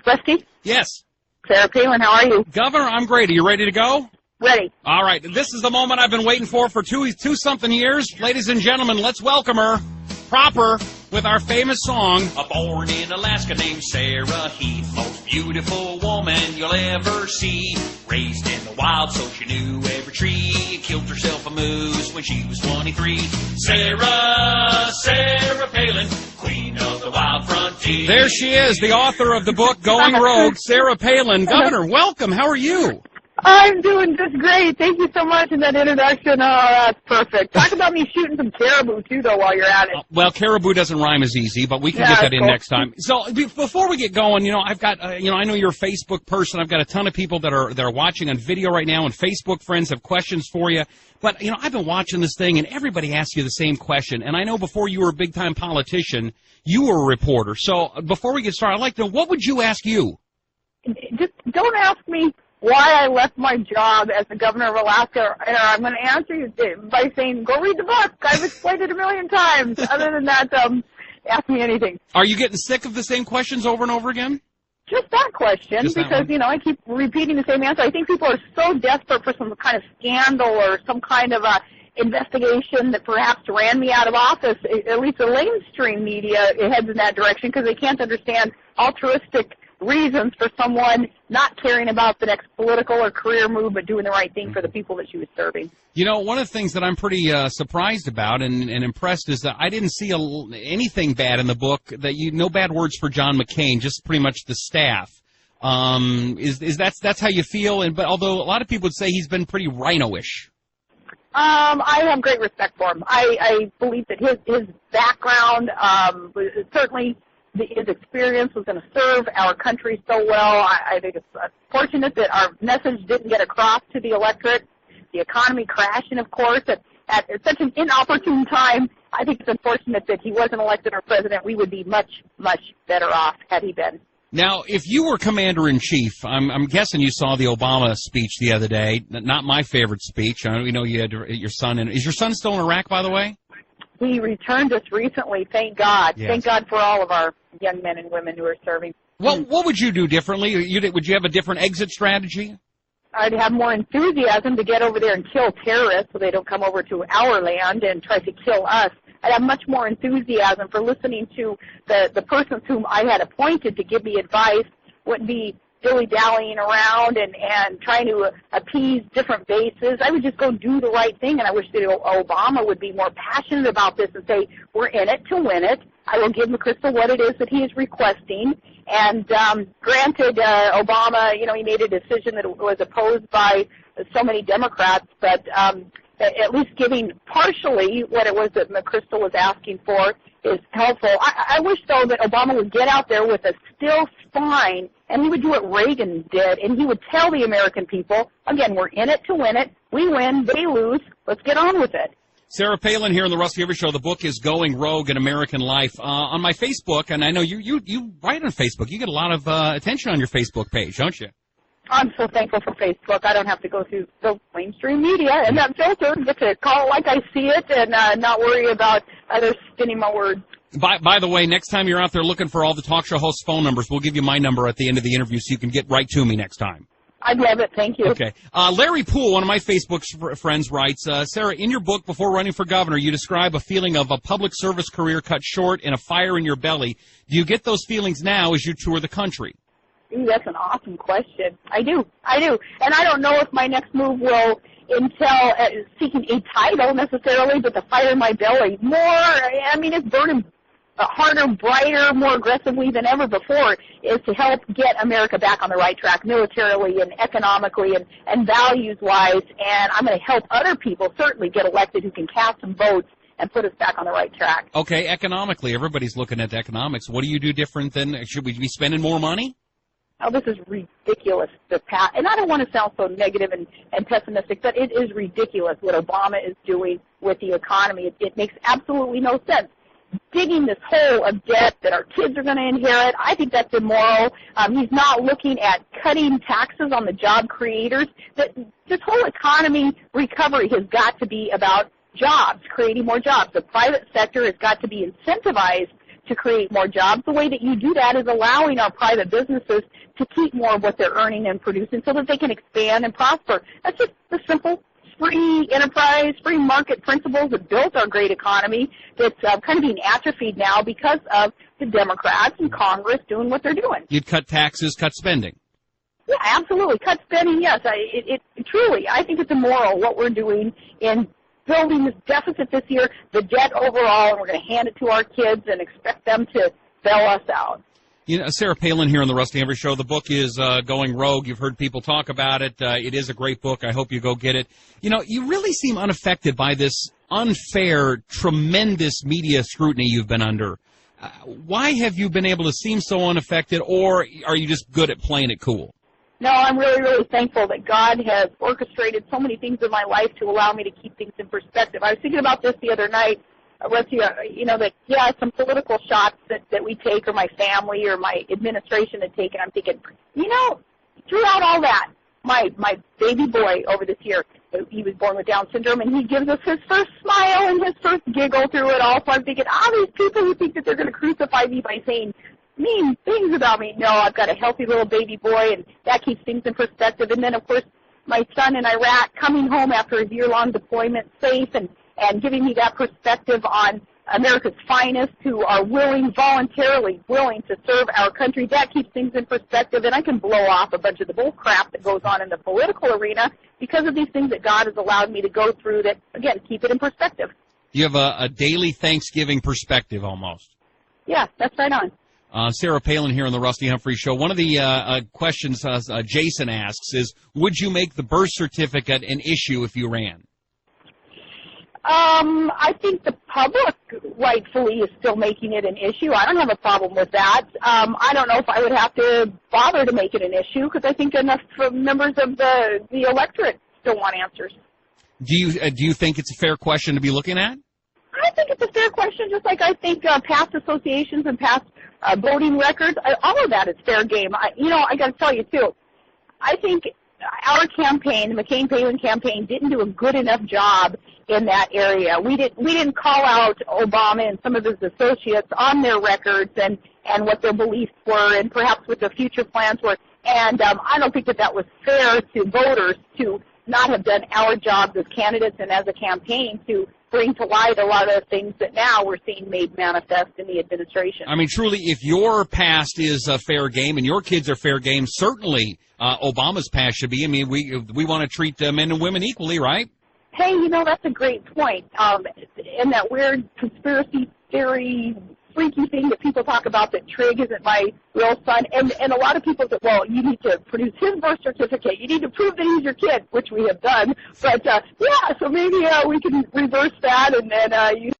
Rusty? Yes. Sarah Palin, how are you? Governor, I'm great. Are you ready to go? Ready. All right. This is the moment I've been waiting for two-something years. Ladies and gentlemen, let's welcome her proper with our famous song. Born in Alaska named Sarah Heath, most beautiful woman you'll ever see. Raised in the wild so she knew every tree. Killed herself a moose when she was 23. Sarah Palin, queen of the wild frontier. There she is, the author of the book Going Rogue, Sarah Palin. Governor, welcome. How are you? I'm doing just great. Thank you so much in that introduction. Oh, that's perfect. Talk about me shooting some caribou, too, though, while you're at it. Well, caribou doesn't rhyme as easy, but we can get that in next time. So before we get going, I've got, I know you're a Facebook person. I've got a ton of people that are watching on video right now, and Facebook friends have questions for you. But, I've been watching this thing, and everybody asks you the same question. And I know before you were a big-time politician, you were a reporter. So before we get started, I'd like to know, what would you ask you? Just don't ask me why I left my job as the governor of Alaska. I'm going to answer you by saying, go read the book. I've explained it a million times. Other than that, ask me anything. Are you getting sick of the same questions over and over again? Just that question, Just that because, I keep repeating the same answer. I think people are so desperate for some kind of scandal or some kind of investigation that perhaps ran me out of office. At least the mainstream media heads in that direction because they can't understand altruistic reasons for someone not caring about the next political or career move but doing the right thing for the people that she was serving. One of the things that I'm pretty surprised about and impressed is that I didn't see anything bad in the book, no bad words for John McCain, just pretty much the staff. That's how you feel? But although a lot of people would say he's been pretty rhino-ish. I have great respect for him. I believe that his background was certainly his experience was going to serve our country so well. I think it's fortunate that our message didn't get across to the electorate. The economy crashing, of course, at such an inopportune time. I think it's unfortunate that he wasn't elected our president. We would be much, much better off had he been. Now, if you were commander-in-chief, I'm guessing you saw the Obama speech the other day. Not my favorite speech. I know you had your son in. Is your son still in Iraq, by the way? He returned us recently, thank God. Yes. Thank God for all of our young men and women who are serving. What would you do differently? Would you have a different exit strategy? I'd have more enthusiasm to get over there and kill terrorists so they don't come over to our land and try to kill us. I'd have much more enthusiasm for listening to the persons whom I had appointed to give me advice. Wouldn't be dilly-dallying around and trying to appease different bases. I would just go do the right thing, and I wish that Obama would be more passionate about this and say, we're in it to win it. I will give McChrystal what it is that he is requesting. And granted, Obama, he made a decision that was opposed by so many Democrats, but at least giving partially what it was that McChrystal was asking for is helpful. I wish, though, that Obama would get out there with a still spine, and he would do what Reagan did, and he would tell the American people, again, we're in it to win it. We win, they lose. Let's get on with it. Sarah Palin here on the Rusty River Show. The book is Going Rogue in American Life. On my Facebook, and I know you write on Facebook. You get a lot of attention on your Facebook page, don't you? I'm so thankful for Facebook. I don't have to go through the mainstream media and that filter, get to call it like I see it and not worry about others spinning my words. By the way, next time you're out there looking for all the talk show hosts' phone numbers, we'll give you my number at the end of the interview so you can get right to me next time. I'd love it. Thank you. Okay. Larry Poole, one of my Facebook friends, writes, Sarah, in your book, Before Running for Governor, you describe a feeling of a public service career cut short and a fire in your belly. Do you get those feelings now as you tour the country? Ooh, that's an awesome question. I do. And I don't know if my next move will entail seeking a title necessarily, but the fire in my belly more, it's burning harder, brighter, more aggressively than ever before, is to help get America back on the right track militarily and economically and values-wise. And I'm going to help other people certainly get elected who can cast some votes and put us back on the right track. Okay, economically, everybody's looking at economics. What do you do different than, should we be spending more money? Oh, this is ridiculous, and I don't want to sound so negative and pessimistic, but it is ridiculous what Obama is doing with the economy. It makes absolutely no sense. Digging this hole of debt that our kids are going to inherit, I think that's immoral. He's not looking at cutting taxes on the job creators. This whole economy recovery has got to be about jobs, creating more jobs. The private sector has got to be incentivized to create more jobs. The way that you do that is allowing our private businesses to keep more of what they're earning and producing so that they can expand and prosper. That's just the simple free enterprise, free market principles that built our great economy that's kind of being atrophied now because of the Democrats and Congress doing what they're doing. You'd cut taxes, cut spending. Yeah, absolutely. Cut spending, yes. Truly, I think it's immoral what we're doing in building this deficit this year, the debt overall, and we're going to hand it to our kids and expect them to bail us out. You know, Sarah Palin here on the Rusty Humphries Show. The book is Going Rogue. You've heard people talk about it. It is a great book. I hope you go get it. You know, you really seem unaffected by this unfair, tremendous media scrutiny you've been under. Why have you been able to seem so unaffected, or are you just good at playing it cool? No, I'm really, really thankful that God has orchestrated so many things in my life to allow me to keep things in perspective. I was thinking about this the other night, Rusty, that, yeah, some political shots that we take or my family or my administration had taken, I'm thinking, throughout all that, my baby boy over this year, he was born with Down syndrome, and he gives us his first smile and his first giggle through it all. So I'm thinking, these people who think that they're going to crucify me by saying mean things about me. No, I've got a healthy little baby boy, and that keeps things in perspective. And then, of course, my son in Iraq coming home after a year-long deployment safe and giving me that perspective on America's finest who are voluntarily willing to serve our country. That keeps things in perspective, and I can blow off a bunch of the bull crap that goes on in the political arena because of these things that God has allowed me to go through that, again, keep it in perspective. You have a daily Thanksgiving perspective almost. Yeah, that's right on. Sarah Palin here on the Rusty Humphries Show. One of the questions Jason asks is, would you make the birth certificate an issue if you ran? I think the public rightfully is still making it an issue. I don't have a problem with that. I don't know if I would have to bother to make it an issue because I think enough members of the electorate still want answers. Do you think it's a fair question to be looking at? I think it's a fair question, just like I think past associations and past voting records, all of that is fair game. I got to tell you, too, I think our campaign, the McCain-Palin campaign, didn't do a good enough job in that area. We didn't call out Obama and some of his associates on their records and what their beliefs were and perhaps what their future plans were. And I don't think that was fair to voters to not have done our jobs as candidates and as a campaign to bring to light a lot of the things that now we're seeing made manifest in the administration. I mean, truly, if your past is a fair game and your kids are fair game, certainly Obama's past should be. I mean, we want to treat men and women equally, right? Hey, that's a great point. And that weird conspiracy theory freaky thing that people talk about that Trigg isn't my real son. And a lot of people say, well, you need to produce his birth certificate. You need to prove that he's your kid, which we have done. But, so maybe we can reverse that and then you